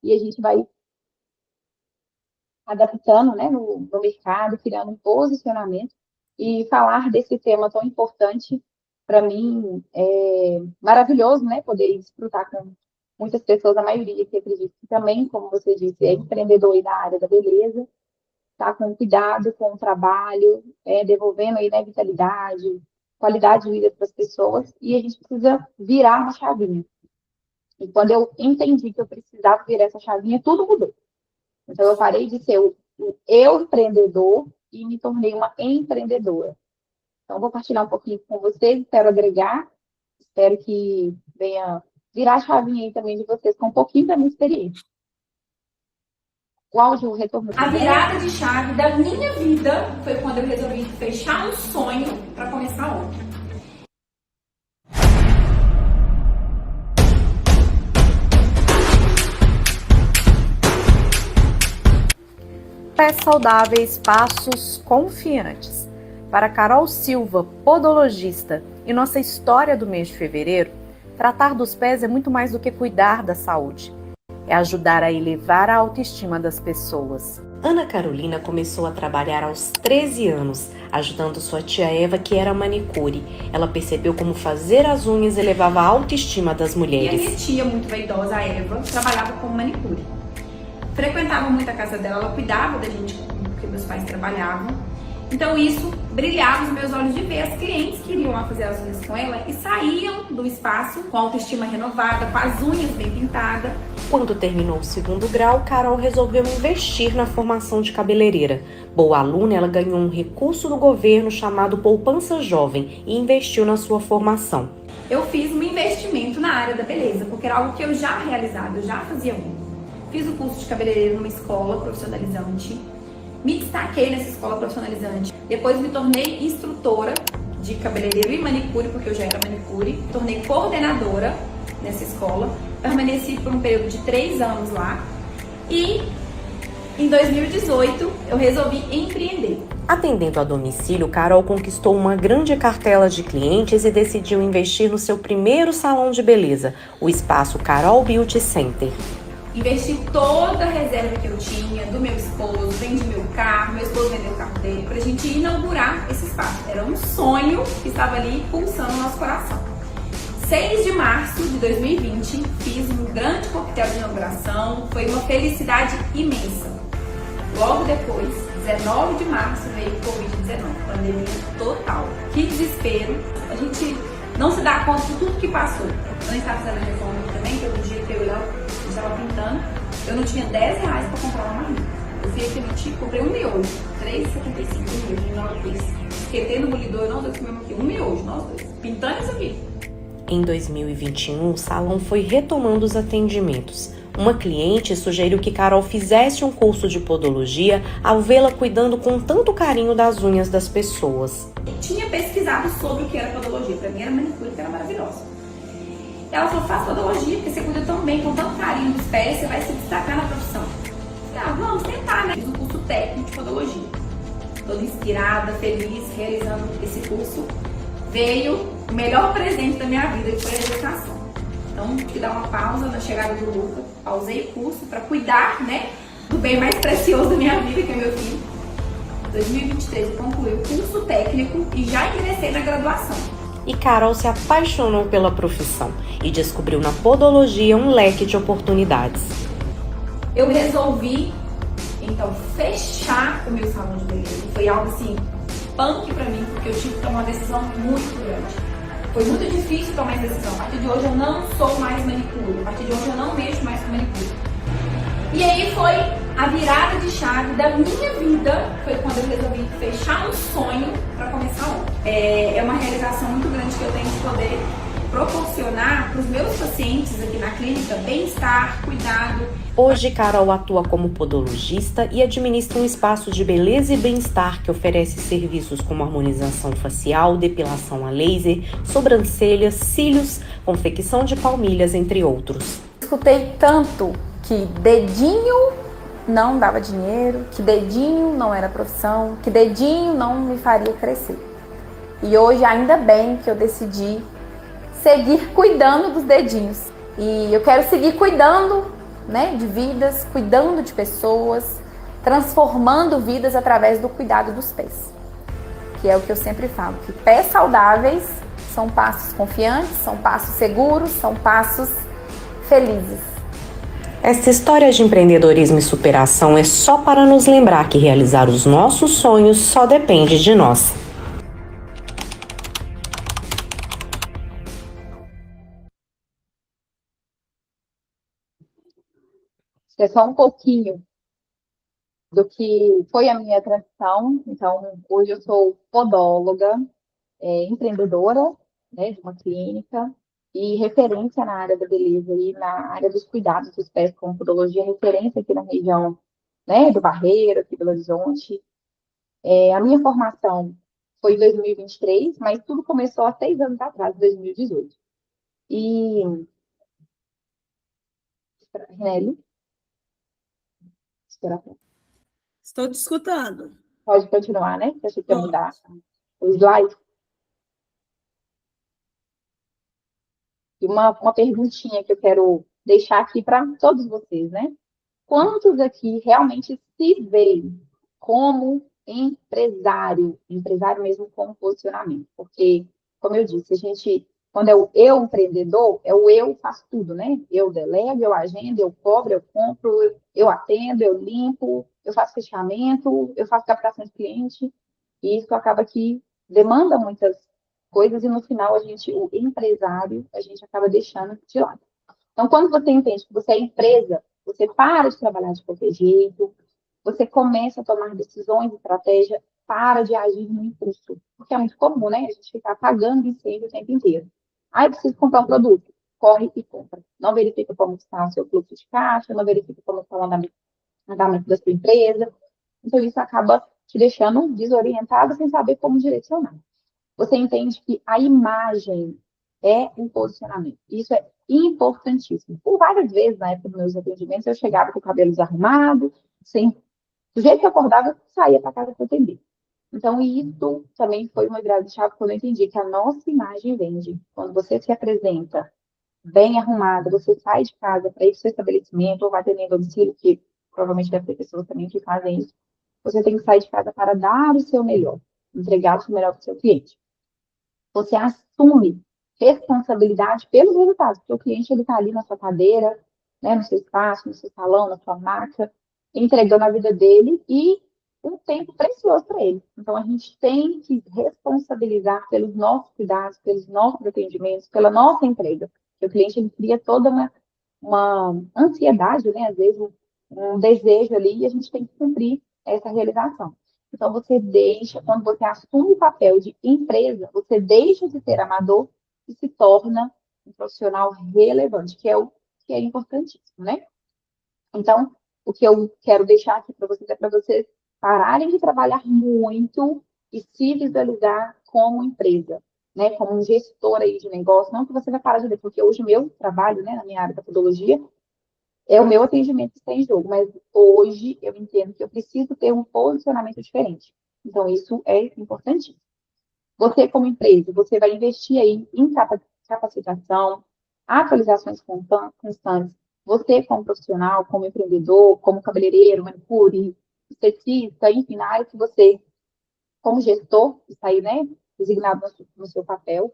e a gente vai adaptando, né, no mercado, criando um posicionamento e falar desse tema tão importante para mim é maravilhoso, né, poder desfrutar com muitas pessoas, a maioria que acredito que também, como você disse, é empreendedor aí da área da beleza, tá com cuidado com o trabalho, devolvendo aí, né, vitalidade, qualidade de vida para as pessoas, e a gente precisa virar uma chavinha. E quando eu entendi que eu precisava virar essa chavinha, tudo mudou. Então, eu parei de ser o eu empreendedor e me tornei uma empreendedora. Então, vou partilhar um pouquinho com vocês, espero agregar, espero que venha virar a chavinha aí também de vocês com um pouquinho da minha experiência. O áudio retornou A tudo bem? virada de chave da minha vida foi quando eu resolvi fechar um sonho para começar outro. Pés saudáveis, passos confiantes. Para Carol Silva, podologista, e nossa história do mês de fevereiro, tratar dos pés é muito mais do que cuidar da saúde. É ajudar a elevar a autoestima das pessoas. Ana Carolina começou a trabalhar aos 13 anos, ajudando sua tia Eva, que era manicure. Ela percebeu como fazer as unhas elevava a autoestima das mulheres. E a minha tia, muito vaidosa, a Eva, trabalhava como manicure. Frequentava muito a casa dela, ela cuidava da gente, porque meus pais trabalhavam. Então isso brilhava os meus olhos de ver as clientes que iriam lá fazer as unhas com ela e saíam do espaço com a autoestima renovada, com as unhas bem pintadas. Quando terminou o segundo grau, Carol resolveu investir na formação de cabeleireira. Boa aluna, ela ganhou um recurso do governo chamado Poupança Jovem e investiu na sua formação. Eu fiz um investimento na área da beleza, porque era algo que eu já realizava, eu já fazia muito. Fiz o curso de cabeleireiro numa escola profissionalizante, me destaquei nessa escola profissionalizante, depois me tornei instrutora de cabeleireiro e manicure, porque eu já era manicure, me tornei coordenadora nessa escola, permaneci por um período de 3 anos lá e em 2018 eu resolvi empreender. Atendendo a domicílio, Carol conquistou uma grande cartela de clientes e decidiu investir no seu primeiro salão de beleza, o espaço Carol Beauty Center. Investi toda a reserva que eu tinha, do meu esposo, vendi meu esposo vendeu o carro dele, pra gente inaugurar esse espaço. Era um sonho que estava ali pulsando no nosso coração. 6 de março de 2020, fiz um grande coquetel de inauguração, foi uma felicidade imensa. Logo depois, 19 de março, veio o Covid-19, pandemia total. Que desespero, a gente não se dá conta de tudo que passou. Eu estava fazendo a reforma também, todo dia que eu estava pintando, eu não tinha 10 reais para comprar uma marmita. Eu fui aqui no Tico, comprei um miojo, 3,75 miojo, de 9 vezes. Esquentei no molidor, nós dois comemos aqui, um miojo, nós dois, pintando isso aqui. Em 2021, o salão foi retomando os atendimentos. Uma cliente sugeriu que Carol fizesse um curso de podologia ao vê-la cuidando com tanto carinho das unhas das pessoas. Eu tinha pesquisado sobre o que era podologia, para mim era manicure, que era maravilhosa. Ela falou, faz podologia, porque você cuida tão bem, com tanto carinho dos pés, você vai se destacar na profissão. Vamos tentar, né? Fiz um curso técnico de podologia. Toda inspirada, feliz, realizando esse curso. Veio o melhor presente da minha vida, que foi a educação. Então, tive que dar uma pausa na chegada do Luca, pausei o curso para cuidar, né, do bem mais precioso da minha vida, que é meu filho. Em 2023, eu concluí o curso técnico e já ingressei na graduação. E Carol se apaixonou pela profissão e descobriu na podologia um leque de oportunidades. Eu resolvi, então, fechar o meu salão de beleza. Foi algo assim, punk pra mim, porque eu tive que tomar uma decisão muito grande. Foi muito difícil tomar essa decisão. A partir de hoje eu não sou mais manicure. A partir de hoje eu não mexo mais com manicure. E aí foi a virada de chave da minha vida. Foi quando eu resolvi fechar um sonho para começar outro. É uma realização muito grande que eu tenho de poder proporcionar para os meus pacientes aqui na clínica bem-estar, cuidado. Hoje, Carol atua como podologista e administra um espaço de beleza e bem-estar que oferece serviços como harmonização facial, depilação a laser, sobrancelhas, cílios, confecção de palmilhas, entre outros. Escutei tanto que dedinho não dava dinheiro, que dedinho não era profissão, que dedinho não me faria crescer. E hoje, ainda bem que eu decidi seguir cuidando dos dedinhos. E eu quero seguir cuidando né, de vidas, cuidando de pessoas, transformando vidas através do cuidado dos pés. Que é o que eu sempre falo, que pés saudáveis são passos confiantes, são passos seguros, são passos felizes. Esta história de empreendedorismo e superação é só para nos lembrar que realizar os nossos sonhos só depende de nós. É só um pouquinho do que foi a minha transição. Então, hoje eu sou podóloga, empreendedora, né, de uma clínica e referência na área da beleza e na área dos cuidados dos pés com podologia, referência aqui na região, né, do Barreiro, aqui do Belo Horizonte. A minha formação foi em 2023, mas tudo começou há 6 anos atrás, em 2018. E, Rinelli, Estou te escutando. pode continuar, né? Você achei que ia mudar o slide. E uma perguntinha que eu quero deixar aqui para todos vocês, né? Quantos aqui realmente se veem como empresário, empresário mesmo com posicionamento? Porque, como eu disse, quando é o eu empreendedor, é o eu faço tudo, né? Eu delego, eu agendo, eu cobro, eu compro, eu atendo, eu limpo, eu faço fechamento, eu faço captação de cliente, e isso acaba que demanda muitas coisas e no final o empresário, a gente acaba deixando de lado. Então, quando você entende que você é empresa, você para de trabalhar de qualquer jeito, você começa a tomar decisões de estratégia, para de agir no impulso. Porque é muito comum, né? A gente ficar apagando incêndio o tempo inteiro. Ah, eu preciso comprar um produto. Corre e compra. Não verifica como está o seu fluxo de caixa, não verifica como está o andamento da sua empresa. Então, isso acaba te deixando desorientado sem saber como direcionar. Você entende que a imagem é um posicionamento. Isso é importantíssimo. Por várias vezes, na época dos meus atendimentos, eu chegava com o cabelo desarrumado, sem... do jeito que eu acordava, eu saía para casa para atender. Então, isso também foi uma virada de chave quando eu entendi que a nossa imagem vende. Quando você se apresenta bem arrumada, você sai de casa para ir para o seu estabelecimento ou vai atender em domicílio, que provavelmente deve ter pessoas também que fazem isso, você tem que sair de casa para dar o seu melhor, entregar o seu melhor para o seu cliente. Você assume responsabilidade pelos resultados, porque o cliente ele está ali na sua cadeira, né, no seu espaço, no seu salão, na sua marca, entregando a vida dele e um tempo precioso para ele. Então, a gente tem que responsabilizar pelos nossos cuidados, pelos nossos atendimentos, pela nossa entrega. Porque o cliente ele cria toda uma ansiedade, né, às vezes um desejo ali, e a gente tem que cumprir essa realização. Então, quando você assume o papel de empresa, você deixa de ser amador e se torna um profissional relevante, que é o que é importantíssimo, né? Então, o que eu quero deixar aqui para vocês é para vocês pararem de trabalhar muito e se visualizar como empresa, né? Como um gestor aí de negócio. Não que você vai parar de ver, porque hoje o meu trabalho, né, na minha área da podologia, é o meu atendimento que está em jogo, mas hoje eu entendo que eu preciso ter um posicionamento diferente. Então, isso é importantíssimo. Você, como empresa, você vai investir aí em capacitação, atualizações constantes. Você, como profissional, como empreendedor, como cabeleireiro, manicure, esteticista, enfim, na área que você, como gestor, está aí, né, designado no seu papel,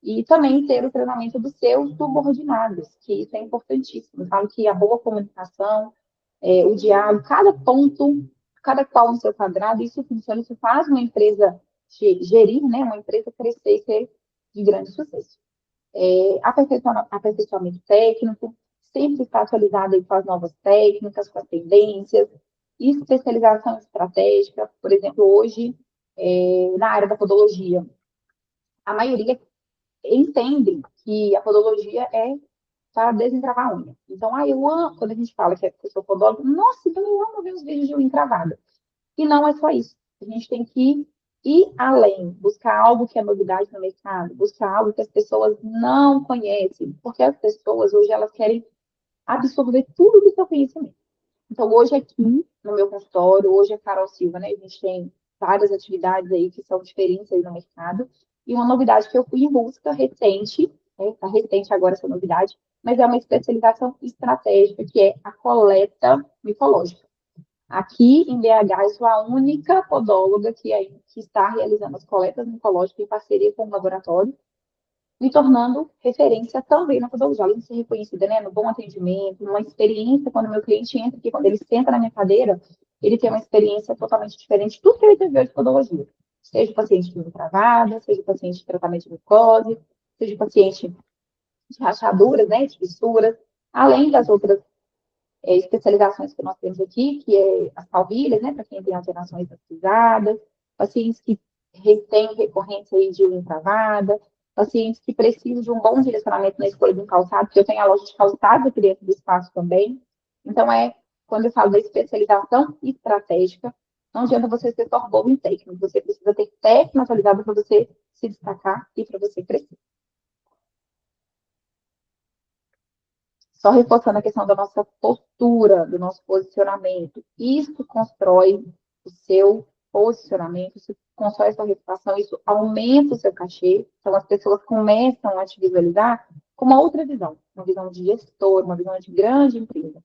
e também ter o treinamento dos seus subordinados, que isso é importantíssimo. Eu falo que a boa comunicação, o diálogo, cada ponto, cada qual no seu quadrado, isso funciona, isso faz uma empresa gerir, né, uma empresa crescer e ser de grande sucesso. Aperfeiçoamento técnico, sempre está atualizado aí com as novas técnicas, com as tendências, especialização estratégica, por exemplo, hoje, na área da podologia, a maioria entendem que a podologia é para desentravar a unha. Então, eu amo, quando a gente fala que eu sou podóloga, nossa, então eu amo ver os vídeos de unha encravada. E não é só isso. A gente tem que ir além, buscar algo que é novidade no mercado, buscar algo que as pessoas não conhecem, porque as pessoas hoje elas querem absorver tudo do seu conhecimento. Então, hoje aqui no meu consultório, hoje a Carol Silva, né? A gente tem várias atividades aí que são diferentes aí no mercado. E uma novidade que eu fui em busca recente, né? Tá recente agora essa novidade, mas é uma especialização estratégica, que é a coleta micológica. Aqui em BH, eu sou a única podóloga que está realizando as coletas micológicas em parceria com o laboratório, me tornando referência também na podologia, além de ser reconhecida, né, no bom atendimento, numa experiência, quando o meu cliente entra aqui, quando ele senta na minha cadeira, ele tem uma experiência totalmente diferente de tudo que ele teve de podologia. Seja o paciente de travada, seja o paciente de tratamento de glicose, seja o paciente de rachaduras, né, de fissuras, além das outras especializações que nós temos aqui, que é as palmilhas, né, para quem tem alterações vascularizadas, pacientes que têm recorrência aí de unha encravada, pacientes que precisam de um bom direcionamento na escolha de um calçado, porque eu tenho a loja de calçados aqui dentro do espaço também. Então, quando eu falo da especialização estratégica, não adianta você ser só bom em técnico, você precisa ter técnica atualizada para você se destacar e para você crescer. Só reforçando a questão da nossa postura, do nosso posicionamento. Isso constrói o seu posicionamento, isso constrói a sua reputação, isso aumenta o seu cachê. Então, as pessoas começam a te visualizar com uma outra visão, uma visão de gestor, uma visão de grande empresa.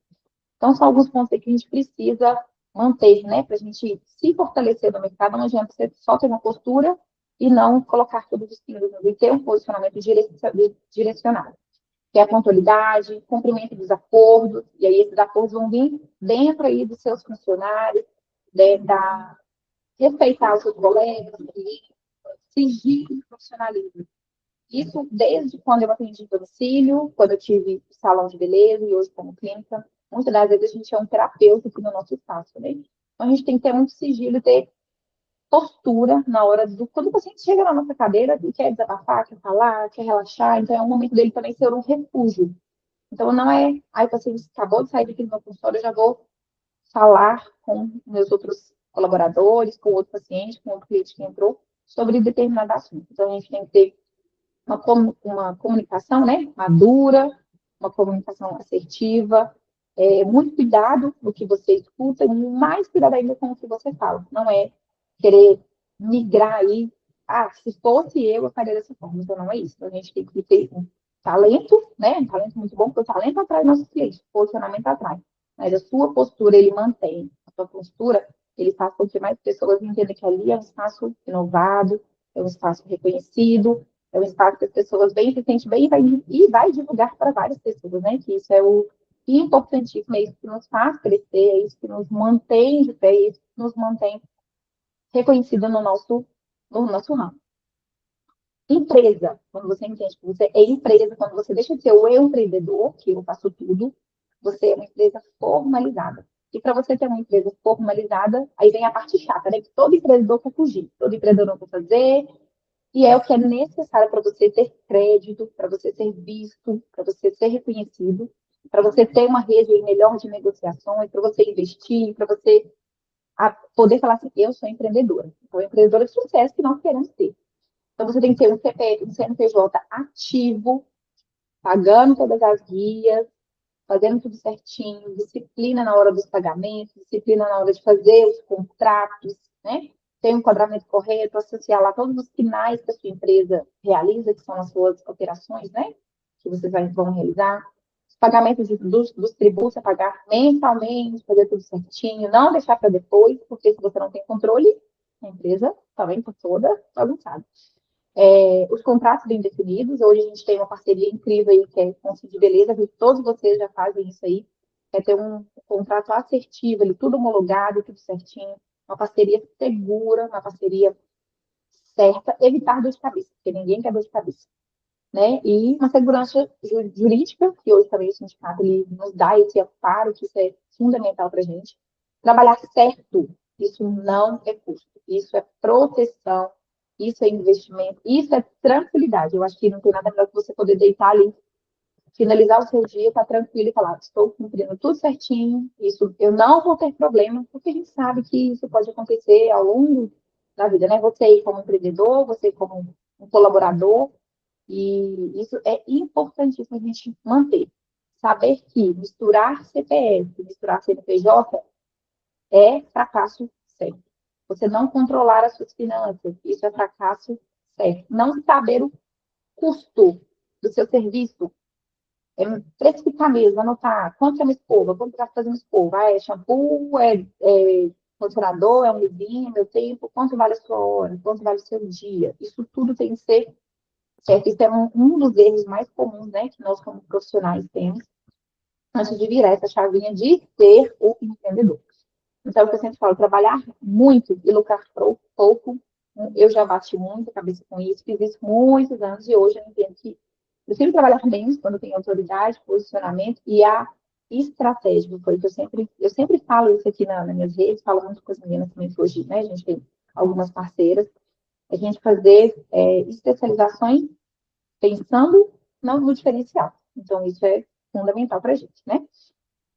Então, são alguns pontos aí que a gente precisa manter, né, para a gente se fortalecer no mercado. Não adianta você só ter uma postura e não colocar todos os pingos e ter um posicionamento direcionado, que é a pontualidade, cumprimento dos acordos, e aí esses acordos vão vir dentro aí dos seus funcionários, respeitar os seus colegas, sigilo e profissionalismo. Isso desde quando eu atendi em domicílio, quando eu tive salão de beleza e hoje como clínica. Muitas das vezes a gente é um terapeuta aqui no nosso espaço, né? Então a gente tem que ter muito sigilo e ter postura na hora quando o paciente chega na nossa cadeira e quer desabafar, quer falar, quer relaxar, então é um momento dele também ser um refúgio. Então não é, o paciente acabou de sair daqui do meu consultório, eu já vou falar com meus outros colaboradores, com outro paciente, com outro cliente que entrou, sobre determinado assunto. Então a gente tem que ter uma comunicação, né, madura, uma comunicação assertiva, muito cuidado no que você escuta, e mais cuidado ainda com o que você fala. Não é querer migrar aí, se fosse eu faria dessa forma. Então não é isso. A gente tem que ter um talento, né, um talento muito bom, porque o talento atrai nossos clientes, o posicionamento atrai. Mas a sua postura, ele mantém. A sua postura, ele faz com que mais pessoas entendam que ali é um espaço inovado, é um espaço reconhecido, é um espaço que as pessoas bem se sentem bem e vai divulgar para várias pessoas, né? Que isso é o importantíssimo, é isso que nos faz crescer, é isso que nos mantém de pé, é isso que nos mantém reconhecido no nosso ramo. Empresa, quando você entende que você é empresa, quando você deixa de ser o eu empreendedor, que eu faço tudo, você é uma empresa formalizada. E para você ter uma empresa formalizada, aí vem a parte chata, né? Que todo empreendedor quer fugir, todo empreendedor quer fazer, e é o que é necessário para você ter crédito, para você ser visto, para você ser reconhecido, para você ter uma rede melhor de negociações, para você investir, para você poder falar assim, eu sou empreendedora. Então, empreendedora de sucesso que nós queremos ter. Então, você tem que ter um CPF, um CNPJ ativo, pagando todas as guias, fazendo tudo certinho, disciplina na hora dos pagamentos, disciplina na hora de fazer os contratos, né? Tem um enquadramento correto, associar lá todos os finais que a sua empresa realiza, que são as suas operações, né? Que vocês vão realizar. Os pagamentos dos tributos a pagar mensalmente, fazer tudo certinho, não deixar para depois, porque se você não tem controle, a empresa também está toda bagunçada. Os contratos bem definidos. Hoje a gente tem uma parceria incrível aí, que é com o Cid Beleza, que todos vocês já fazem isso aí. É ter um contrato assertivo, ali, tudo homologado, tudo certinho. Uma parceria segura, uma parceria certa. Evitar dor de cabeça, porque ninguém quer dor de cabeça. Né? E uma segurança jurídica, que hoje também o sindicato ele nos dá esse amparo, que isso é fundamental para a gente. Trabalhar certo, isso não é custo, isso é proteção, isso é investimento, isso é tranquilidade. Eu acho que não tem nada melhor que você poder deitar ali, finalizar o seu dia, estar tranquilo e falar, estou cumprindo tudo certinho, isso eu não vou ter problema, porque a gente sabe que isso pode acontecer ao longo da vida, né? Você aí como empreendedor, você como um colaborador, e isso é importantíssimo a gente manter. Saber que misturar CPF, misturar CNPJ é fracasso certo. Você não controlar as suas finanças, isso é fracasso certo. Não saber o custo do seu serviço precificar mesmo, anotar quanto é uma escova, quanto vai fazer uma escova, é shampoo, é condicionador, é um leave-in, meu tempo, quanto vale a sua hora, quanto vale o seu dia. Isso tudo tem que ser certo. Isso é um dos erros mais comuns, né, que nós como profissionais temos, antes de virar essa chavinha de ser o empreendedor. Então, o que eu sempre falo, trabalhar muito e lucrar pouco, eu já bati muito a cabeça com isso, fiz isso muitos anos e hoje eu entendo que eu sempre trabalhar bem quando tem autoridade, posicionamento e a estratégia. Foi que eu sempre falo isso aqui nas minhas redes, falo muito com as meninas também que hoje, né, a gente tem algumas parceiras, a gente fazer especializações pensando no diferencial. Então, isso é fundamental para a gente, né?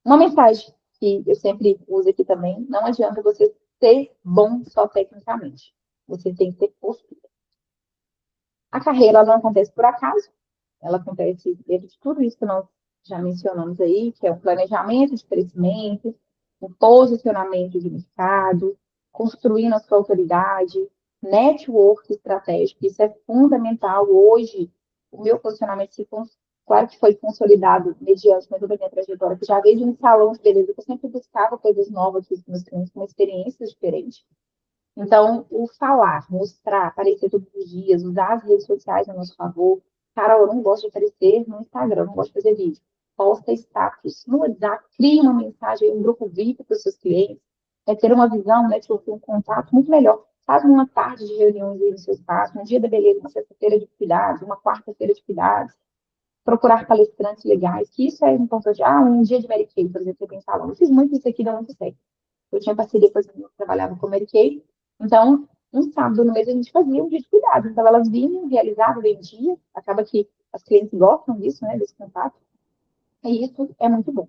Uma mensagem que eu sempre uso aqui também, não adianta você ser bom só tecnicamente. Você tem que ter postura. A carreira ela não acontece por acaso, ela acontece dentro de tudo isso que nós já mencionamos aí, que é o planejamento de crescimento, o posicionamento de mercado, construindo a sua autoridade, network estratégico, isso é fundamental. Hoje, o meu posicionamento, claro que foi consolidado mediante toda a minha trajetória, que já veio de um salão de beleza, que eu sempre buscava coisas novas para os meus clientes, com experiências diferentes. Então, o falar, mostrar, aparecer todos os dias, usar as redes sociais a nosso favor. Cara, eu não gosto de aparecer no Instagram, não gosto de fazer vídeo. Posta status no WhatsApp, cria uma mensagem, um grupo VIP para os seus clientes. É ter uma visão, né, de ter um contato muito melhor. Faz uma tarde de reuniões aí no seu espaço, um dia da beleza, uma sexta-feira de cuidados, uma quarta-feira de cuidados. Procurar palestrantes legais, que isso é importante. Um dia de Mary Kay, por exemplo, eu pensava, eu fiz muito isso aqui, deu muito certo. Eu tinha parceria com as meninas que trabalhavam com Mary Kay, então, um sábado no mês a gente fazia um dia de cuidado. Então, elas vinham, realizavam, vendiam. Acaba que as clientes gostam disso, né, desse contato. E isso é muito bom.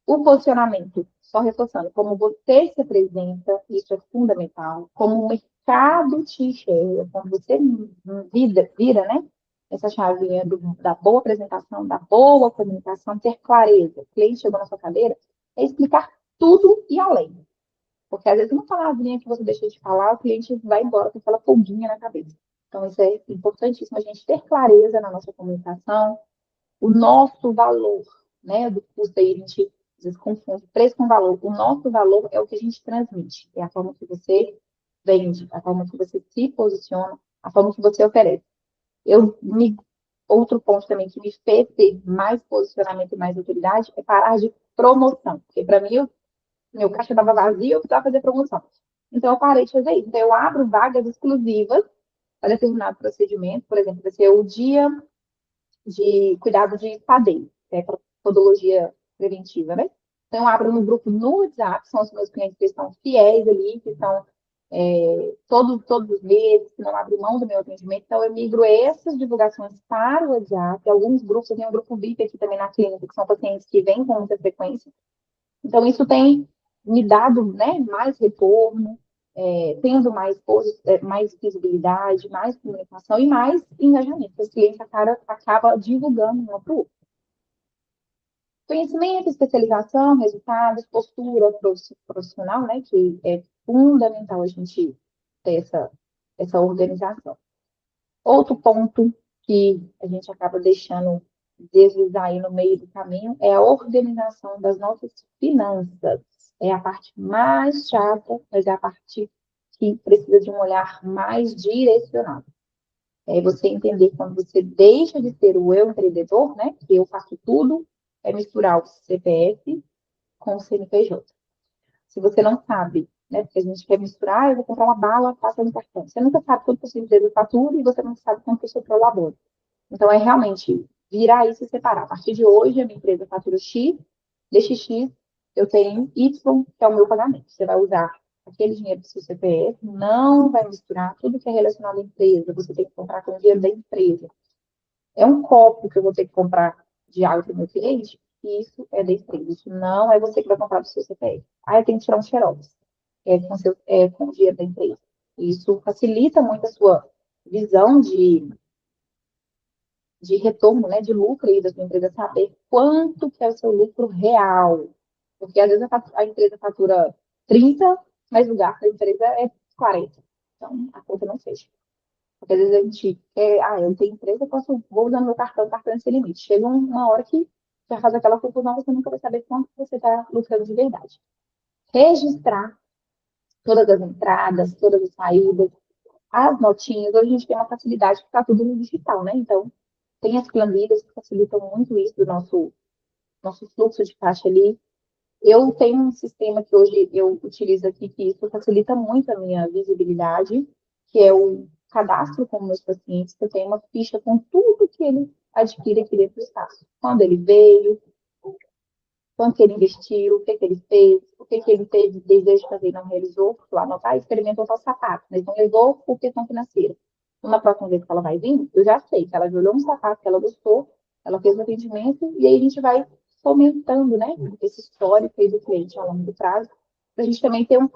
O posicionamento, só reforçando, como você se apresenta, isso é fundamental. Como o mercado te enxerga, quando você vira, né, essa chavinha da boa apresentação, da boa comunicação, ter clareza. O cliente chegou na sua cadeira, é explicar tudo e além. Porque às vezes uma palavrinha que você deixa de falar, o cliente vai embora com aquela pulguinha na cabeça. Então, isso é importantíssimo, a gente ter clareza na nossa comunicação, o nosso valor, né? Do custo aí, a gente às vezes confunde preço com valor. O nosso valor é o que a gente transmite, é a forma que você vende, a forma que você se posiciona, a forma que você oferece. Outro ponto também que me fez ter mais posicionamento e mais autoridade é parar de promoção. Porque para mim, meu caixa estava vazio, eu precisava fazer promoção. Então, eu parei de fazer isso. Então, eu abro vagas exclusivas para determinado procedimento. Por exemplo, vai ser o dia de cuidado de padeiro, que é para podologia preventiva, né? Então, eu abro no grupo no WhatsApp, são os meus clientes que estão fiéis ali, que estão todos os meses, que não abrem mão do meu atendimento. Então, eu migro essas divulgações para o WhatsApp. Alguns grupos, eu tenho um grupo VIP aqui também na clínica, que são pacientes que vêm com muita frequência. Então, isso tem me dado, né, mais retorno, tendo mais visibilidade, mais comunicação e mais engajamento. Os clientes acabam divulgando um para o outro. Conhecimento, especialização, resultados, postura profissional, né, que é fundamental a gente ter essa organização. Outro ponto que a gente acaba deixando deslizar aí no meio do caminho é a organização das nossas finanças. É a parte mais chata, mas é a parte que precisa de um olhar mais direcionado. É você entender quando você deixa de ser o eu empreendedor, né? Que eu faço tudo, é misturar o CPF com o CNPJ. Se você não sabe, né? Porque a gente quer misturar, eu vou comprar uma bala, passa no cartão. Você nunca sabe quanto a sua empresa fatura e você não sabe quanto o seu prolabora. Então, é realmente virar isso e separar. A partir de hoje, a minha empresa fatura X, deste X, eu tenho Y, que é o meu pagamento. Você vai usar aquele dinheiro do seu CPF, não vai misturar tudo que é relacionado à empresa, você tem que comprar com o dinheiro da empresa. É um copo que eu vou ter que comprar de água para o meu cliente, isso é da empresa. Isso não é você que vai comprar do seu CPF. Eu tenho que tirar um xerox. Com o dinheiro da empresa. Isso facilita muito a sua visão de retorno, né, de lucro aí da sua empresa, saber quanto que é o seu lucro real. Porque às vezes a empresa fatura 30, mas o gasto da empresa é 40. Então, a conta não fecha. Porque às vezes a gente quer, eu tenho empresa, vou usando meu cartão, o cartão é sem limite. Chega uma hora que já faz aquela confusão, você nunca vai saber quanto você está lucrando de verdade. Registrar todas as entradas, todas as saídas, as notinhas. Hoje a gente tem uma facilidade que está tudo no digital, né? Então, tem as planilhas que facilitam muito isso do nosso fluxo de caixa ali. Eu tenho um sistema que hoje eu utilizo aqui, que isso facilita muito a minha visibilidade, que é o cadastro com meus pacientes, que eu tenho uma ficha com tudo que ele adquire aqui dentro do espaço. Quando ele veio, quanto que ele investiu, o que que ele fez, o que que ele teve desejo de fazer e não realizou, lá anotar, experimentou tal sapato, mas não levou por questão financeira. Então, na próxima vez que ela vai vir, eu já sei que ela olhou um sapato que ela gostou, ela fez o atendimento, e aí a gente vai fomentando, né, esse histórico aí do cliente ao longo do prazo, para a gente também ter um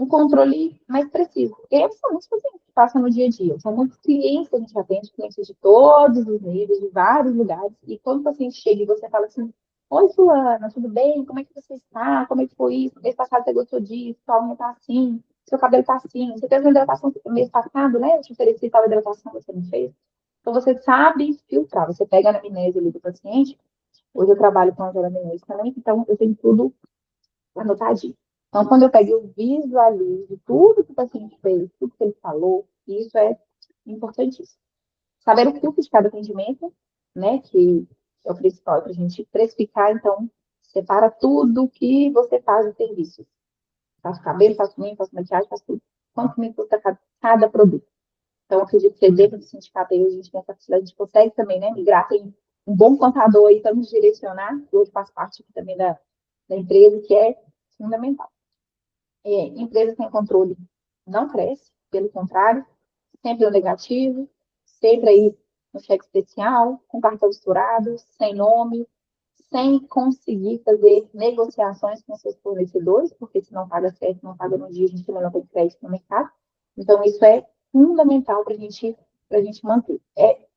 controle mais preciso. Porque são muitos pacientes que passam no dia a dia, são muitos clientes que a gente atende, clientes de todos os níveis, de vários lugares, e quando o paciente chega e você fala assim, oi, fulana, tudo bem? Como é que você está? Como é que foi isso? Mês passado você gostou disso? Sua unha tá assim? Seu cabelo tá assim? Você fez uma hidratação mês passado, né? Eu te ofereci tal hidratação, você não fez? Então, você sabe filtrar. Você pega a anamnese ali do paciente. Hoje eu trabalho com a anamnese também, então eu tenho tudo anotadinho. Então, quando eu pego, eu visualizo tudo que o paciente fez, tudo que ele falou, e isso é importantíssimo. Saber o custo de cada atendimento, né, que é o principal para a gente precificar, então, separa tudo que você faz de serviço. Faço cabelo, faço unha, faço maquiagem, faço tudo. Quanto me custa cada produto? Então, acredito que dentro do sindicato aí, a gente tem essa facilidade, a gente consegue também, né, migrar, tem um bom contador aí para nos direcionar, que hoje faz parte aqui também da empresa, que é fundamental. Empresa sem controle não cresce, pelo contrário, sempre no negativo, sempre aí no cheque especial, com cartão estourado, sem nome, sem conseguir fazer negociações com seus fornecedores, porque se não paga certo, não paga no dia, a gente também não tem crédito no mercado. Então, isso é fundamental para a gente manter. É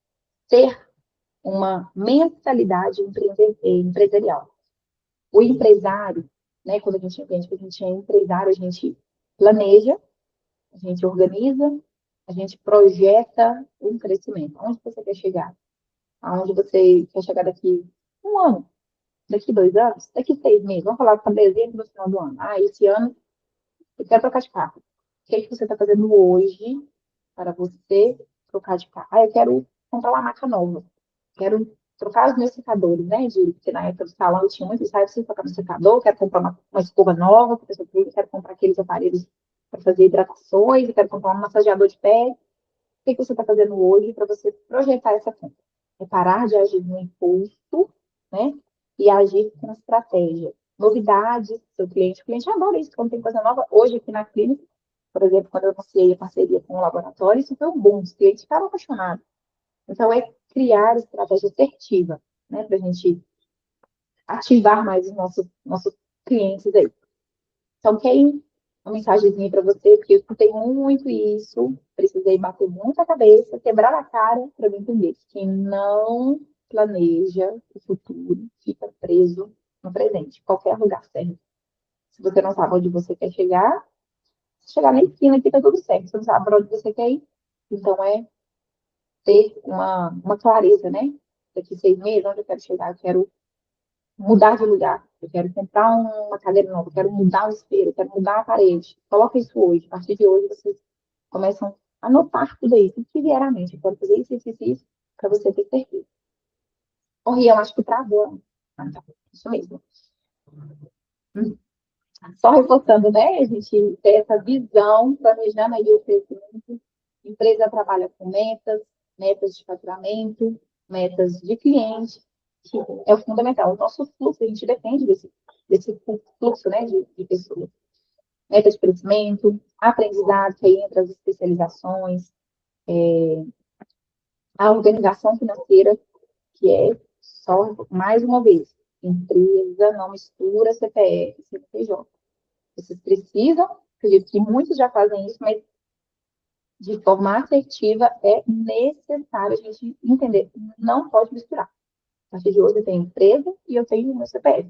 ter uma mentalidade empresarial. O empresário, né, quando a gente entende que a gente é empresário, a gente planeja, a gente organiza, a gente projeta um crescimento. Onde você quer chegar? Aonde você quer chegar daqui um ano, daqui 2 anos, daqui 6 meses? Vamos falar para dezembro no final do ano. Esse ano eu quero trocar de carro. O que é que você está fazendo hoje para você trocar de carro? Eu quero comprar uma maca nova. Quero trocar os meus secadores, né? Porque na época do salão eu tinha muito, sabe? Preciso trocar meu secador, quero comprar uma escova nova, quero comprar aqueles aparelhos para fazer hidratações, eu quero comprar um massageador de pé. O que você está fazendo hoje para você projetar essa compra? É parar de agir no impulso, né? E agir com estratégia. Novidades, seu cliente. O cliente adora isso, quando tem coisa nova. Hoje, aqui na clínica, por exemplo, quando eu anunciei a parceria com o laboratório, isso foi um boom. Os clientes ficaram apaixonados. Então, é criar estratégia assertiva, né? Para a gente ativar mais os nossos clientes aí. Então, quem uma mensagenzinha para você, porque eu escutei muito isso, precisei bater muita cabeça, quebrar a cara para me entender. Quem não planeja o futuro fica preso no presente. Qualquer lugar serve. Se você não sabe onde você quer chegar, se chegar na esquina aqui tá tudo certo. Se você não sabe para onde você quer ir, então é ter uma clareza, né? Daqui 6 meses, onde eu quero chegar, eu quero mudar de lugar, eu quero comprar uma cadeira nova, eu quero mudar o espelho, eu quero mudar a parede. Coloca isso hoje. A partir de hoje, vocês começam a anotar tudo isso, tudo que vier à mente. Eu quero fazer isso, para você ter certeza. Corri, eu acho que travou. Tá. Isso mesmo. Só reforçando, né? A gente ter essa visão, planejando aí o crescimento. A empresa trabalha com metas de faturamento, metas de cliente, que é o fundamental. O nosso fluxo, a gente depende desse fluxo, né, de pessoas. Meta de crescimento, aprendizado, que aí entra as especializações, a organização financeira, que é só, mais uma vez, empresa não mistura CPF e CNPJ. Vocês precisam, acredito que muitos já fazem isso, mas de forma assertiva é necessário a gente entender, não pode misturar. A partir de hoje eu tenho empresa e eu tenho meu CPF.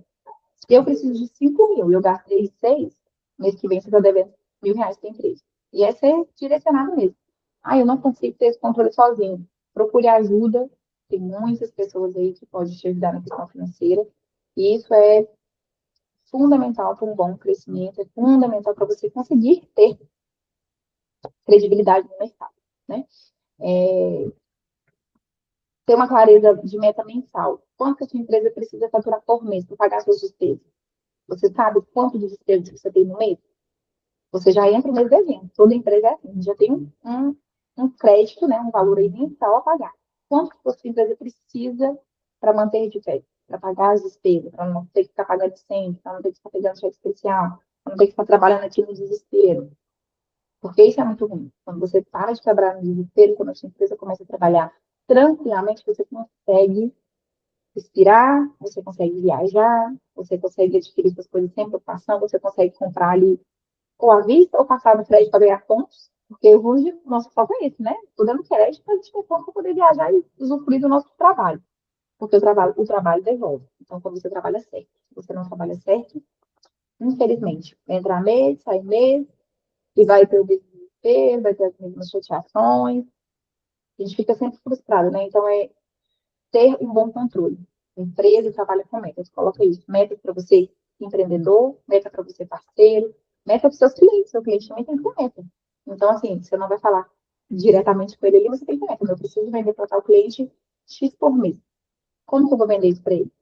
Se eu preciso de 5 mil e eu gastei 6, mês que vem você está devendo R$ 1.000 para a empresa. E é ser direcionado mesmo. Ah, eu não consigo ter esse controle sozinho. Procure ajuda. Tem muitas pessoas aí que podem te ajudar na questão financeira. E isso é fundamental para um bom crescimento, é fundamental para você conseguir ter credibilidade no mercado, né? É, ter uma clareza de meta mensal. Quanto a sua empresa precisa faturar por mês para pagar suas despesas? Você sabe quanto de despesas você tem no mês? Você já entra no mês devendo. Toda empresa é assim, já tem um crédito, né, um valor aí mensal a pagar. Quanto que a sua empresa precisa para manter de pé? Para pagar as despesas, para não ter que ficar pagando sempre, para não ter que ficar pegando cheque especial, para não ter que ficar trabalhando aqui no desespero. Porque isso é muito ruim. Quando você para de trabalhar no desespero, quando a sua empresa começa a trabalhar tranquilamente, você consegue respirar, você consegue viajar, você consegue adquirir suas coisas sem preocupação, você consegue comprar ali ou à vista ou passar no crédito para ganhar pontos, porque hoje o nosso foco é esse, né? Estou dando crédito para a gente ter ponto para poder viajar e usufruir do nosso trabalho, porque o trabalho devolve. Então, quando você trabalha certo, se você não trabalha certo, infelizmente, vai entrar mês, sai mês, e vai ter o mesmo desespero, vai ter as mesmas chateações, a gente fica sempre frustrado, né? Então, é ter um bom controle. A empresa trabalha com metas, coloca isso. Metas para você, empreendedor, meta para você, parceiro, meta para os seus clientes. Seu cliente também tem que ter meta. Então, assim, você não vai falar diretamente com ele ali, você tem que ter meta. Eu preciso vender para tal cliente X por mês. Como que eu vou vender isso para ele?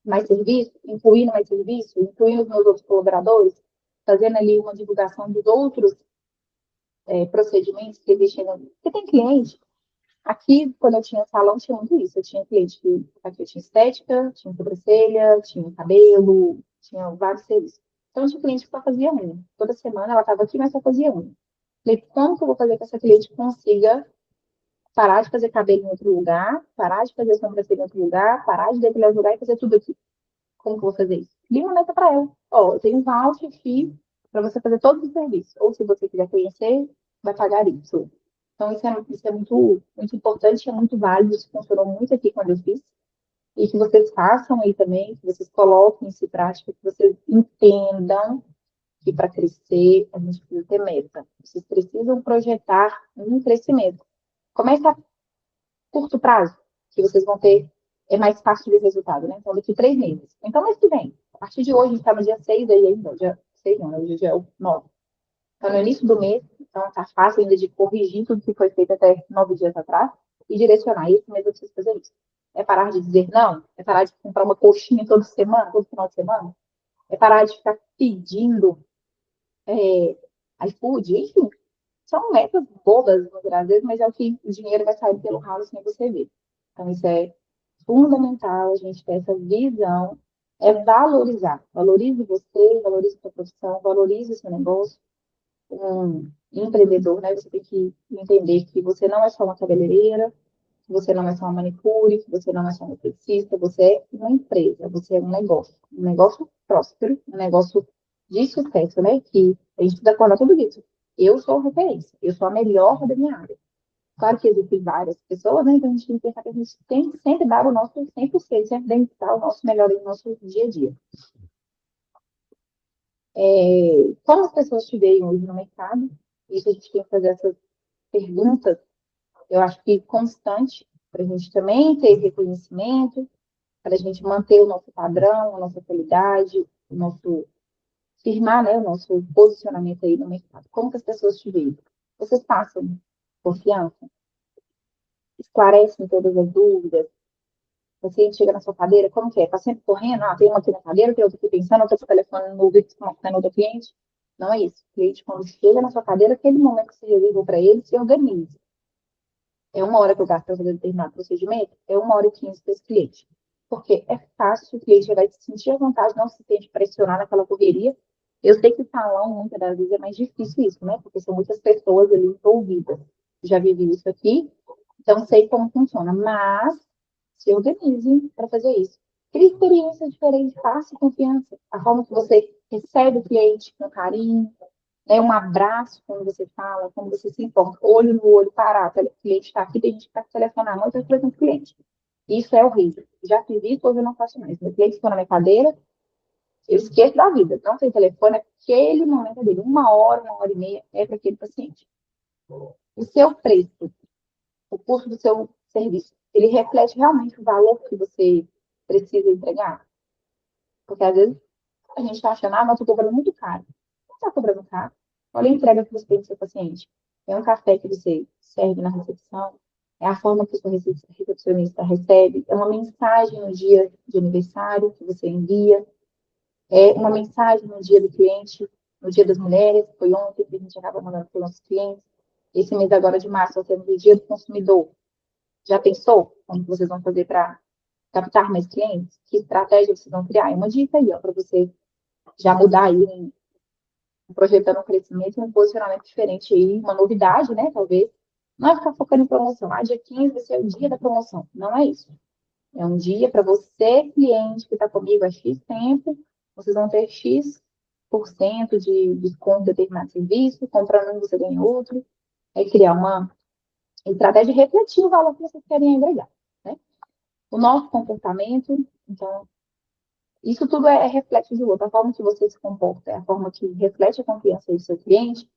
Mais serviço? Incluindo mais serviço? Incluindo os meus outros colaboradores? Fazendo ali uma divulgação dos outros procedimentos que existem. Porque tem cliente. Aqui, quando eu tinha salão, tinha muito isso. Eu tinha cliente que aqui eu tinha estética, tinha sobrancelha, tinha cabelo, tinha vários serviços. Então, tinha cliente que só fazia unha. Toda semana ela estava aqui, mas só fazia unha. Falei, como que eu vou fazer que essa cliente consiga parar de fazer cabelo em outro lugar, parar de fazer sobrancelha em outro lugar, parar de depilar em outro lugar e fazer tudo aqui? Como que eu vou fazer isso? Cria uma meta para ela. Ó, eu tenho um voucher aqui para você fazer todos os serviços. Ou se você quiser conhecer, vai pagar isso. Então, isso é muito, muito importante, é muito válido, isso funcionou muito aqui quando eu fiz. E que vocês façam aí também, que vocês coloquem isso em prática, que vocês entendam que para crescer a gente precisa ter meta. Vocês precisam projetar um crescimento. Começa a curto prazo, que vocês vão ter, é mais fácil de ver resultado, né? Então, daqui 3 meses. Então, mês que vem, a partir de hoje, a gente está no dia 6 aí ainda, dia 6 não, hoje é o 9. Está no início do mês, então está fácil ainda de corrigir tudo que foi feito até 9 dias atrás e direcionar. Esse mês eu preciso fazer isso. É parar de dizer não? É parar de comprar uma coxinha toda semana, todo final de semana? É parar de ficar pedindo iFood? Enfim, são metas bobas no Brasil, mas é o que o dinheiro vai sair pelo ralo sem você ver. Então, isso é fundamental, a gente ter essa visão, é valorizar. Valorize você, valorize a sua profissão, valorize o seu negócio. Um empreendedor, né? Você tem que entender que você não é só uma cabeleireira, que você não é só uma manicure, que você não é só uma esteticista, você é uma empresa, você é um negócio próspero, um negócio de sucesso, né? Que a gente precisa falar tudo isso. Eu sou referência, eu sou a melhor da minha área. Claro que existem várias pessoas, né? Então a gente tem que pensar que a gente tem que sempre dar o nosso 100%, sempre dar o nosso melhor no nosso dia a dia. Como as pessoas te veem hoje no mercado, isso a gente tem que fazer essas perguntas, eu acho que constante, para a gente também ter reconhecimento, para a gente manter o nosso padrão, a nossa qualidade, o nosso firmar, né, o nosso posicionamento aí no mercado. Como que as pessoas te veem? Vocês passam confiança? Esclarecem todas as dúvidas? O paciente chega na sua cadeira, como que é? Está sempre correndo? Ah, tem uma aqui na cadeira, tem outra aqui pensando, outra com o telefone no ouvido, no outro cliente. Não é isso. O cliente, quando chega na sua cadeira, aquele momento que você reservou para ele, se organiza. É 1 hora que eu gasto para fazer determinado procedimento, é 1 hora e 15 para esse cliente. Porque é fácil, o cliente vai se sentir à vontade, não se sente pressionar naquela correria. Eu sei que salão, muitas das vezes, é mais difícil isso, né? Porque são muitas pessoas ali envolvidas. Já vivi isso aqui, então sei como funciona. Mas se organize para fazer isso. Crie experiências diferentes, faça confiança. A forma que você recebe o cliente com carinho, né, um abraço quando você fala, quando você se importa, olho no olho, parar, o cliente está aqui, tem gente que está telefonando, não está com o cliente. Isso é horrível. Já fiz isso, hoje eu não faço mais. Meu cliente ficou na minha cadeira, eu esqueço da vida. Não tem telefone, aquele momento dele, 1 hora, 1 hora e meia, é para aquele paciente. o seu preço, o custo do seu serviço, ele reflete realmente o valor que você precisa entregar? Porque às vezes a gente está achando, não, estou cobrando muito caro. Não está cobrando caro. Olha a entrega que você tem do seu paciente. É um café que você serve na recepção, é a forma que o seu recepcionista recebe, é uma mensagem no dia de aniversário que você envia, é uma mensagem no dia do cliente, no dia das mulheres, que foi ontem que a gente acaba mandando para os nossos clientes. Esse mês agora de março, nós temos o dia do consumidor. Já pensou como vocês vão fazer para captar mais clientes? Que estratégia vocês vão criar? É uma dica aí, ó, para você já mudar aí, projetando um crescimento e um posicionamento diferente aí, uma novidade, né, talvez. Não é ficar focando em promoção. Ah, dia 15 vai ser o dia da promoção. Não é isso. É um dia para você, cliente, que está comigo há X tempo, vocês vão ter X% de desconto em determinado serviço, comprando um, você ganha outro. É criar uma estratégia e refletir o valor que vocês querem agregar, né? O nosso comportamento, então, isso tudo é reflexo do outro. A forma que você se comporta é a forma que reflete a confiança do seu cliente,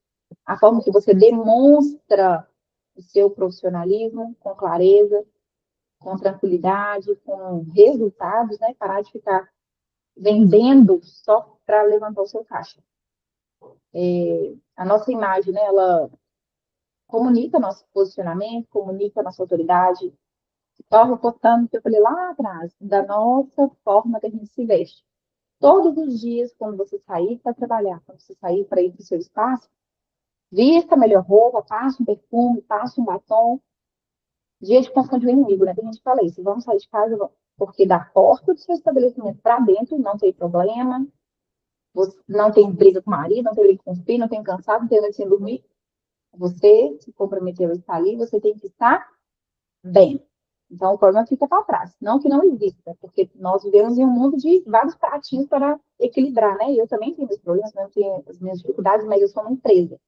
a forma que você demonstra o seu profissionalismo com clareza, com tranquilidade, com resultados, né? Parar de ficar vendendo só para levantar o seu caixa. A nossa imagem, né? Ela comunica nosso posicionamento, comunica nossa autoridade, torna importante, que eu falei lá atrás, da nossa forma que a gente se veste. Todos os dias, quando você sair para trabalhar, quando você sair para ir para o seu espaço, vista a melhor roupa, passe um perfume, passe um batom. Dia de confundir o inimigo, né? Tem gente que fala isso, vamos sair de casa, porque da porta do seu estabelecimento para dentro não tem problema, você não tem briga com o marido, não tem briga com o filho, não tem cansado, não tem noite sem dormir. Você se comprometeu a estar ali, você tem que estar bem. Então, o problema fica para trás. Não que não exista, porque nós vivemos em um mundo de vários pratinhos para equilibrar, né? Eu também tenho meus problemas, eu tenho as minhas dificuldades, mas eu sou uma empresa.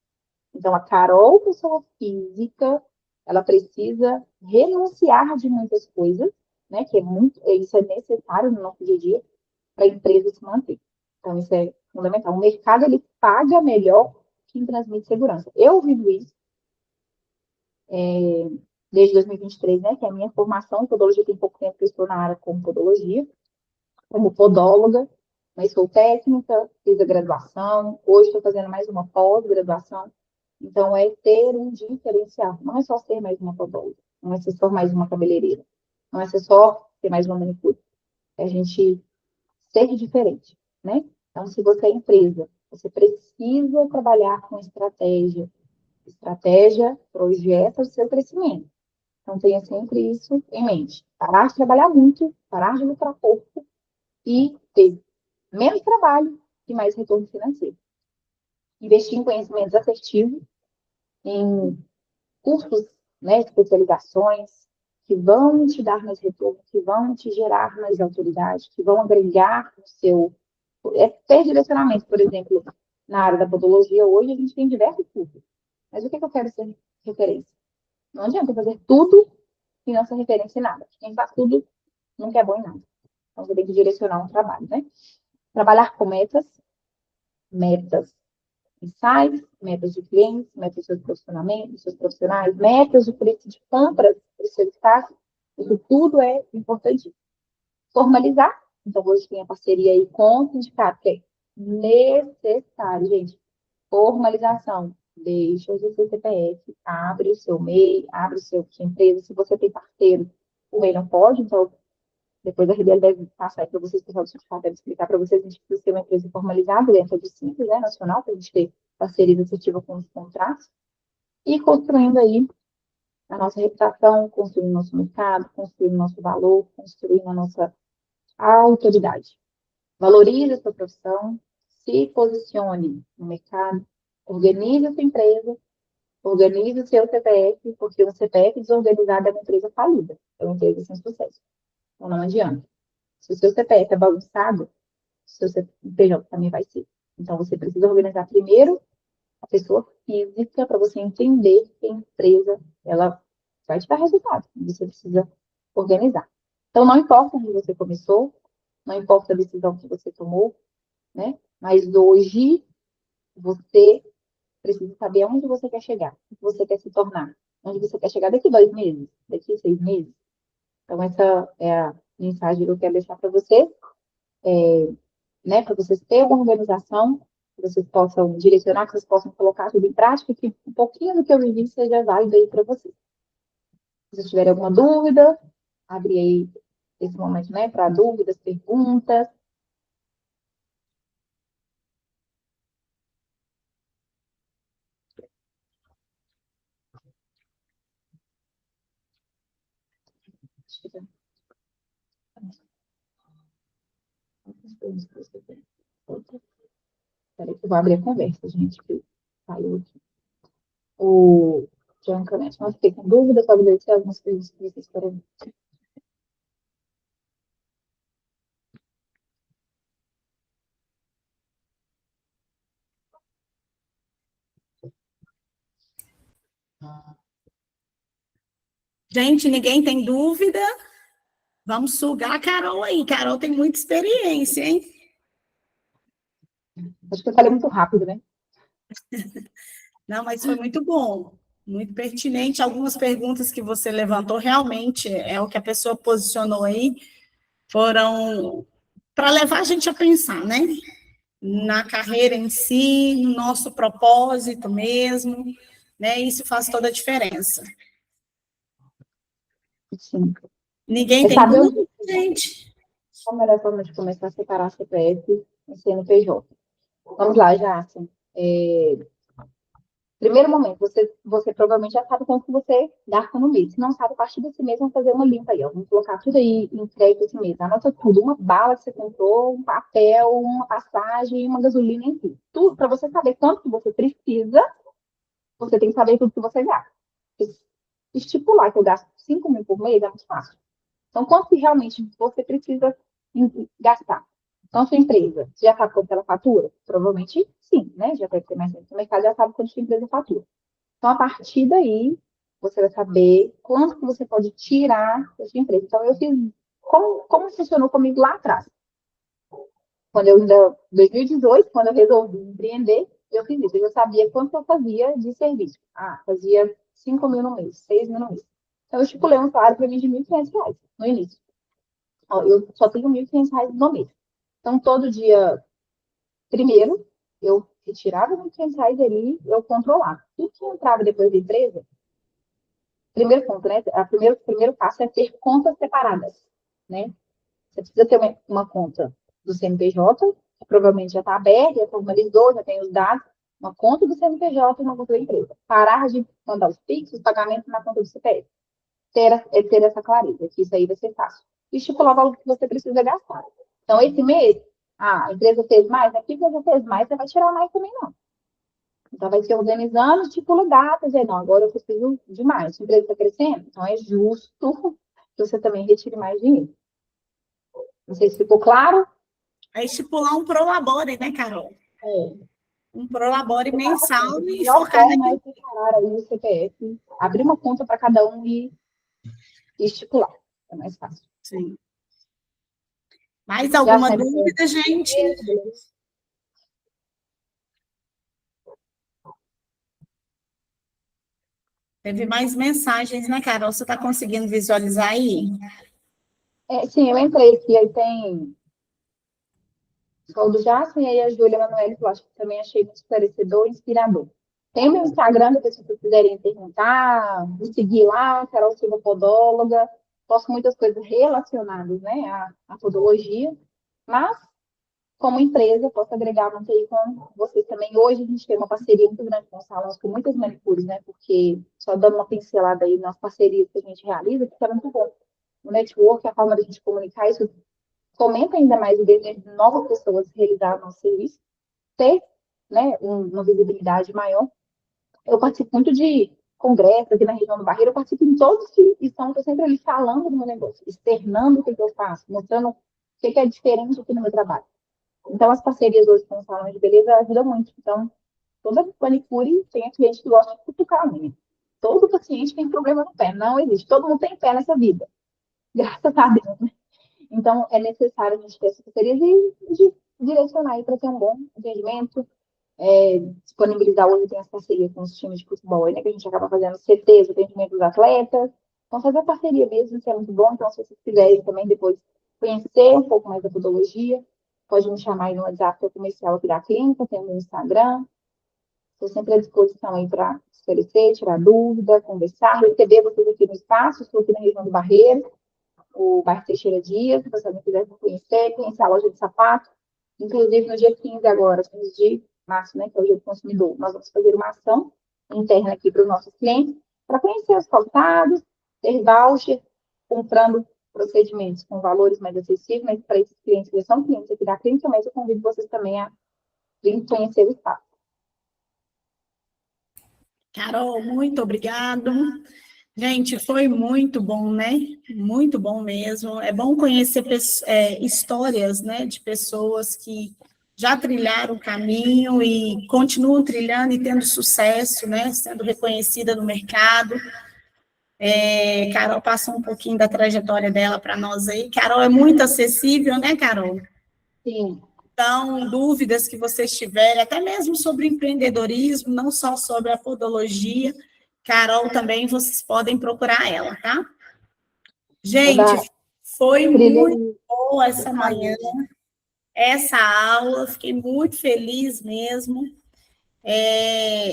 Então, a Carol, pessoa física, ela precisa renunciar de muitas coisas, né? Que isso é necessário no nosso dia a dia para a empresa se manter. Então, isso é fundamental. O mercado, ele paga melhor quem transmite segurança. Eu vivo isso desde 2023, né? Que é a minha formação em podologia. Tem pouco tempo que eu estou na área como podologia, como podóloga, mas sou técnica, fiz a graduação, hoje estou fazendo mais uma pós-graduação. Então, é ter um diferencial. Não é só ser mais uma podóloga, não é ser só mais uma cabeleireira, não é ser só ser mais uma manicure. É a gente ser diferente, né? Então, se você é empresa, você precisa trabalhar com estratégia. Estratégia projeta o seu crescimento. Então, tenha sempre isso em mente. Parar de trabalhar muito, parar de lucrar pouco e ter menos trabalho e mais retorno financeiro. Investir em conhecimentos assertivos, em cursos, né, especializações, que vão te dar mais retorno, que vão te gerar mais autoridade, que vão agregar no seu... ter direcionamento, por exemplo, na área da podologia, hoje a gente tem diversos cursos. Mas o que eu quero ser referência? Não adianta fazer tudo e não ser referência em nada. Quem faz tudo nunca é bom em nada. Então, você tem que direcionar um trabalho, né? Trabalhar com metas mensais, metas de clientes, metas de seus posicionamentos, seus profissionais, metas de preço de compras para o seu espaço. Isso tudo é importante. Formalizar. Então, hoje tem a parceria aí com o sindicato, que é necessário, gente. Formalização. Deixa o seu CPF, abre o seu MEI, abre sua empresa. Se você tem parceiro, o MEI não pode, então depois a Ribeira deve passar para vocês, o pessoal do sindicato deve explicar para vocês, a gente precisa ter uma empresa formalizada dentro do Simples, né, nacional, para a gente ter parceria assertiva com os contratos, e construindo aí a nossa reputação, construindo o nosso mercado, construindo o nosso valor, construindo a nossa autoridade. Valorize a sua profissão, se posicione no mercado, organize a sua empresa, organize o seu CPF, porque um CPF desorganizado é uma empresa falida, é uma empresa sem sucesso. Então, não adianta. Se o seu CPF é bagunçado, o seu CNPJ também vai ser. Então, você precisa organizar primeiro a pessoa física para você entender que a empresa ela vai te dar resultado. Você precisa organizar. Então, não importa onde você começou, não importa a decisão que você tomou, né? Mas hoje você Precisa saber onde você quer chegar, o que você quer se tornar, onde você quer chegar daqui 2 meses, daqui 6 meses. Então, essa é a mensagem que eu quero deixar para vocês, né? Para vocês terem uma organização, que vocês possam direcionar, que vocês possam colocar tudo em prática, que um pouquinho do que eu vivi seja válido aí para vocês. Se vocês tiverem alguma dúvida, abre aí esse momento, né, para dúvidas, perguntas. Peraí que eu vou abrir a conversa, gente, que saiu aqui. O John Canete, mas fiquei com dúvida sobre ver se algumas coisas que vocês querem. Gente, ninguém tem dúvida? Vamos sugar a Carol aí. Carol tem muita experiência, hein? Acho que eu falei muito rápido, né? Não, mas foi muito bom, muito pertinente. Algumas perguntas que você levantou realmente é o que a pessoa posicionou aí, foram para levar a gente a pensar, né? Na carreira em si, no nosso propósito mesmo, né? Isso faz toda a diferença. Sim. Ninguém É tem saber dúvida, gente. qual a melhor forma de começar a separar CPF e CNPJ. Vamos lá, Jackson. Primeiro momento, você provavelmente já sabe quanto que você gasta no mês. Se não sabe, a partir desse mês, vamos fazer uma limpa aí, ó. Vamos colocar tudo aí em crédito esse mês. Anota tudo, uma bala que você comprou, um papel, uma passagem, uma gasolina, enfim. Tudo, para você saber quanto que você precisa, você tem que saber tudo que você gasta. Estipular que eu gasto 5 mil por mês é muito fácil. Então, quanto que realmente você precisa gastar? Então, sua empresa, você já sabe quanto ela fatura? Provavelmente sim, né? Já deve ter mais gente no mercado, já sabe quanto sua empresa fatura. Então, a partir daí, você vai saber quanto que você pode tirar da sua empresa. Então, eu fiz como funcionou comigo lá atrás. Quando eu ainda, em 2018, quando eu resolvi empreender, eu fiz isso. Eu já sabia quanto eu fazia de serviço. Ah, fazia 5 mil no mês, 6 mil no mês. Então, eu estipulei um salário para mim de R$ 1.500 no início. Ó, eu só tenho R$ 1.500 no mês. Então, todo dia, primeiro, eu retirava R$ 1.500 ali, eu controlava. Tudo que entrava depois da empresa, primeiro ponto, né? O primeiro passo é ter contas separadas, né? Você precisa ter uma conta do CNPJ, que provavelmente já está aberta, já formalizou, já tem os dados, uma conta do CNPJ e uma conta da empresa. Parar de mandar os PIX, os pagamentos na conta do CPF. Ter essa clareza, que isso aí vai ser fácil. E estipular o valor que você precisa gastar. Então, esse mês, a empresa fez mais, aqui que você fez mais, você vai tirar mais também, não. Então, vai se organizando, estipula datas, e não, agora eu preciso de mais. Se a empresa está crescendo, então é justo que você também retire mais dinheiro. Não sei se ficou claro. É estipular um prolabore, né, Carol? É. Um prolabore mensal e melhor focar forma naquilo. é separar aí o CPF, abrir uma conta para cada um e estipular. É mais fácil. Sim. Mais alguma dúvida, gente? Teve mais mensagens, né, Carol? Você está conseguindo visualizar aí? Sim, eu entrei aqui, aí tem o do Jackson e aí a Júlia Manoel, que eu acho que também achei muito esclarecedor e inspirador. Tem o meu Instagram, depois se vocês quiserem perguntar, me seguir lá, Carol Silva Podóloga. Posto muitas coisas relacionadas, né, à podologia, mas como empresa, posso agregar muito aí com vocês também. Hoje a gente tem uma parceria muito grande com os salões, com muitas manicures, né? Porque só dando uma pincelada aí nas parcerias que a gente realiza, que é muito bom. O network, a forma da gente comunicar, isso fomenta ainda mais o desejo de novas pessoas realizar o nosso serviço, ter, né, uma visibilidade maior. Eu participo muito de congressos aqui na região do Barreiro, eu participo em todos que estão, estou sempre ali falando do meu negócio, externando o que eu faço, mostrando o que é diferente aqui no meu trabalho. Então, as parcerias hoje com os salões de beleza ajudam muito. Então, toda manicure tem a cliente que gosta de cutucar a unha. Todo paciente tem problema no pé. Não existe. Todo mundo tem pé nessa vida. Graças a Deus, né? Então, é necessário a gente ter essas parcerias e direcionar aí para ter um bom atendimento, disponibilizar hoje tem as parcerias com os times de futebol, né, que a gente acaba fazendo CTs, atendimento dos atletas. Então, fazer parceria mesmo, isso é muito bom. Então, se vocês quiserem também depois conhecer um pouco mais da podologia, pode me chamar aí no WhatsApp, que é o comercial aqui da clínica, tem o meu Instagram. Estou sempre à disposição aí para esclarecer, tirar dúvida, conversar, receber vocês aqui no espaço. Estou aqui na região do Barreiro, o bairro Teixeira Dias, se você quiser conhecer a loja de sapato. Inclusive, no dia 15 agora, 15 de março, né, que é o dia do consumidor, nós vamos fazer uma ação interna aqui para os nossos clientes, para conhecer os calçados, ter voucher, comprando procedimentos com valores mais acessíveis, mas para esses clientes que já são clientes aqui da clínica, mas eu convido vocês também a vir conhecer o espaço. Carol, muito obrigado. Gente, foi muito bom, né? Muito bom mesmo. É bom conhecer histórias, né, de pessoas que já trilharam o caminho e continuam trilhando e tendo sucesso, né? Sendo reconhecida no mercado. Carol passou um pouquinho da trajetória dela para nós aí. Carol é muito acessível, né, Carol? Sim. Então, dúvidas que vocês tiverem, até mesmo sobre empreendedorismo, não só sobre a podologia, Carol também, vocês podem procurar ela, tá? Gente, foi muito boa essa manhã, essa aula, fiquei muito feliz mesmo.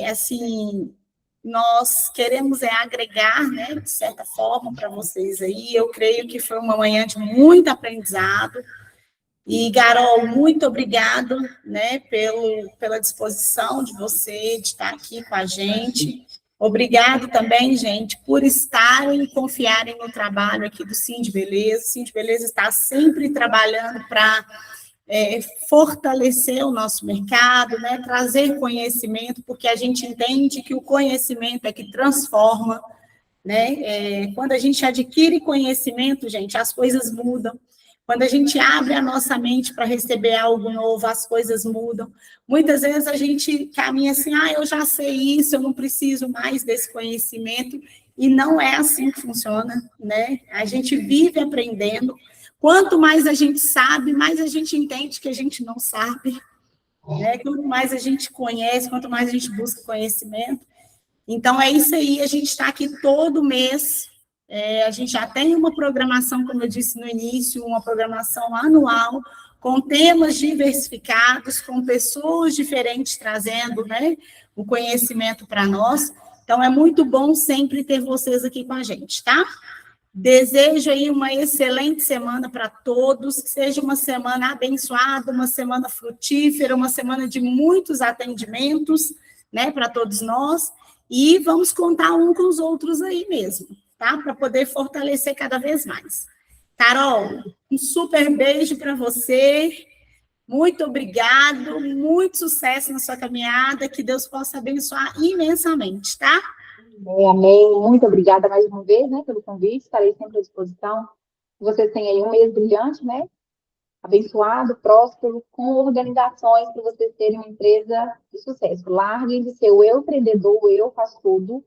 Assim, nós queremos agregar, né, de certa forma, para vocês aí. Eu creio que foi uma manhã de muito aprendizado. E, Carol, muito obrigado, né, pela disposição de você de estar aqui com a gente. Obrigado também, gente, por estarem e confiarem no trabalho aqui do Sim de Beleza. O Sim de Beleza está sempre trabalhando para fortalecer o nosso mercado, né, trazer conhecimento, porque a gente entende que o conhecimento é que transforma, né? Quando a gente adquire conhecimento, gente, as coisas mudam. Quando a gente abre a nossa mente para receber algo novo, as coisas mudam. Muitas vezes a gente caminha assim, eu já sei isso, eu não preciso mais desse conhecimento, e não é assim que funciona, né? A gente vive aprendendo. Quanto mais a gente sabe, mais a gente entende que a gente não sabe, né? Quanto mais a gente conhece, quanto mais a gente busca conhecimento. Então, é isso aí, a gente está aqui todo mês. A gente já tem uma programação, como eu disse no início, uma programação anual, com temas diversificados, com pessoas diferentes trazendo, né, o conhecimento para nós. Então, é muito bom sempre ter vocês aqui com a gente, tá? Desejo aí uma excelente semana para todos, que seja uma semana abençoada, uma semana frutífera, uma semana de muitos atendimentos, né, para todos nós, e vamos contar um com os outros aí mesmo, tá? Para poder fortalecer cada vez mais. Carol, um super beijo para você, muito obrigado, muito sucesso na sua caminhada, que Deus possa abençoar imensamente, tá? Amém, muito obrigada mais uma vez, né, pelo convite, estarei sempre à disposição. Vocês têm aí um mês brilhante, né, abençoado, próspero, com organizações para vocês terem uma empresa de sucesso. Larguem de ser o eu empreendedor, o eu faço tudo,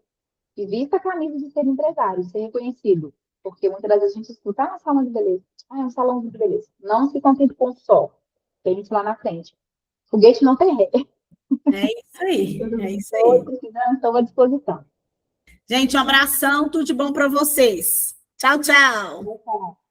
e vista a camisa de ser empresário, ser reconhecido. Porque muitas das vezes a gente escuta, um salão de beleza, é um salão de beleza. Não se contente com só, tem isso lá na frente. Foguete não tem ré. É isso aí, é isso aí. Estou à disposição. Gente, um abração, tudo de bom para vocês. Tchau, tchau. Tchau.